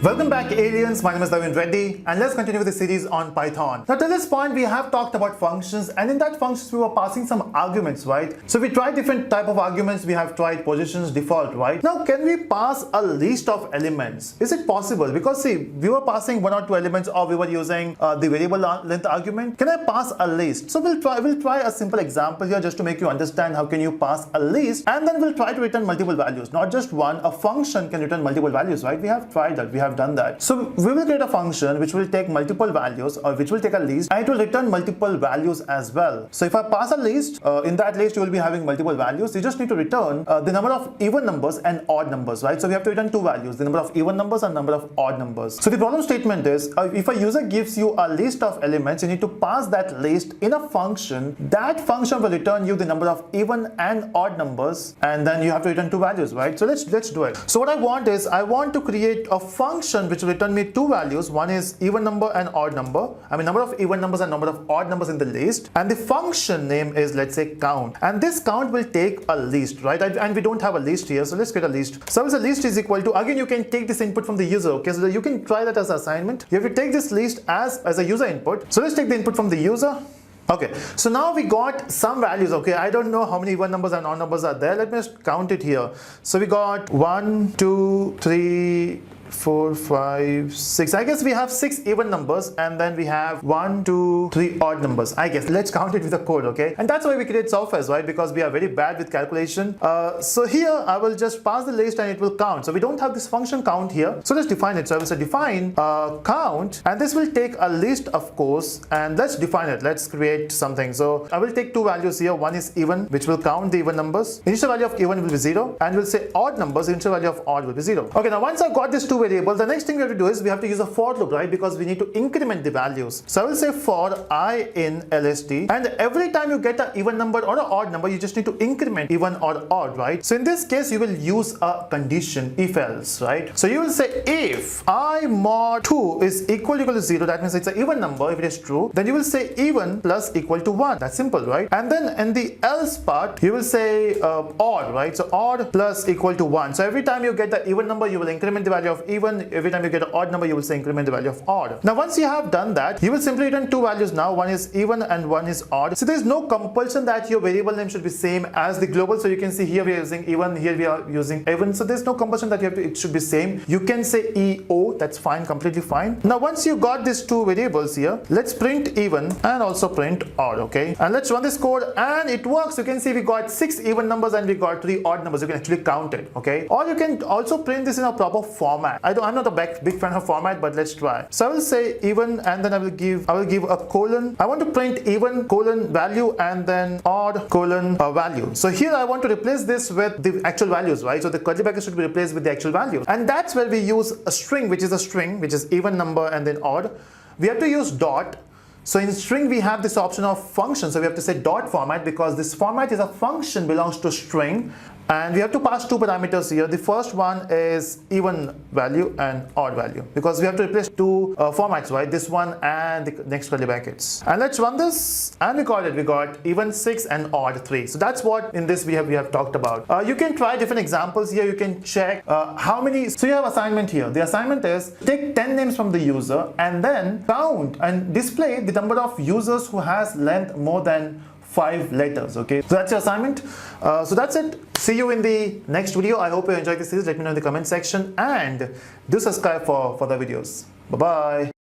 Welcome back, aliens. My name is Davin Reddy, and let's continue with the series on Python. Now, till this point, we have talked about functions, and in that functions, we were passing some arguments, right? So we tried different type of arguments. We have tried positions, default, right? Now, can we pass a list of elements? Is it possible? Because see, we were passing one or two elements, or we were using the variable length argument. Can I pass a list? So we'll try a simple example here just to make you understand how can you pass a list, and then we'll try to return multiple values, not just one. A function can return multiple values, right? We have tried that. We have done that. So we will create a function which will take multiple values, or which will take a list, and it will return multiple values as well. So if I pass a list, in that list you will be having multiple values. You just need to return the number of even numbers and odd numbers, right? So we have to return two values, the number of even numbers and number of odd numbers. So the problem statement is, if a user gives you a list of elements, you need to pass that list in a function. That function will return you the number of even and odd numbers, and then you have to return two values, right? So let's do it. So what I want is, I want to create a function which will return me two values. One is even number and odd number. I mean, number of even numbers and number of odd numbers in the list. And the function name is, let's say, count. And this count will take a list, right? And we don't have a list here, so let's create a list. So the list is equal to, again, you can take this input from the user, okay? So you can try that as an assignment. You have to take this list as a user input. So let's take the input from the user. Okay, so now we got some values, okay? I don't know how many even numbers and odd numbers are there. Let me just count it here. So we got 1, 2, 3, 4, 5, 6. I guess we have 6 even numbers, and then we have 1, 2, 3 odd numbers. I guess let's count it with the code, okay? And that's why we create softwares, right? Because we are very bad with calculation. So here I will just pass the list and it will count. So we don't have this function count here. So let's define it. So I will say define count, and this will take a list, of course, and let's define it. Let's create something. So I will take two values here. One is even, which will count the even numbers. Initial value of even will be 0, and we'll say odd numbers. Initial value of odd will be 0. Okay, now once I got these two variables, the next thing we have to do is we have to use a for loop, right? Because we need to increment the values. So I will say for I in LST, and every time you get an even number or an odd number, you just need to increment even or odd, right? So in this case, you will use a condition, if else, right? So you will say if I mod 2 is equal to 0, that means it's an even number. If it is true, then you will say even plus equal to 1. That's simple, right? And then in the else part, you will say odd, right? So odd plus equal to 1. So every time you get the even number, you will increment the value of even. Every time you get an odd number, you will say increment the value of odd. Now once you have done that, you will simply return two values now. One is even and one is odd. So there is no compulsion that your variable name should be same as the global. So you can see here we are using even, here we are using even. So there's no compulsion that it should be same. You can say EO, that's fine, completely fine. Now once you got these two variables here, let's print even and also print odd, okay? And let's run this code, and it works. You can see we got 6 even numbers and we got 3 odd numbers. You can actually count it, okay? Or you can also print this in a proper format. I'm not a big fan of format, but let's try. So I will say even, and then I will give a colon. I want to print even colon value and then odd colon value. So here I want to replace this with the actual values, right? So the curly bracket should be replaced with the actual value, and that's where we use a string, which is even number and then odd. We have to use dot. So in string, we have this option of function. So we have to say dot format, because this format is a function belongs to string. And we have to pass two parameters here. The first one is even value and odd value, because we have to replace two formats, right? This one and the next curly brackets. And let's run this, and we got it. We got even 6 and odd 3. So that's what in this we have talked about. You can try different examples here. You can check how many. So you have assignment here. The assignment is take 10 names from the user and then count and display the number of users who has length more than 5 letters, okay? So that's your assignment. So that's it. See you in the next video. I hope you enjoyed this series. Let me know in the comment section, and do subscribe for further videos. Bye-bye.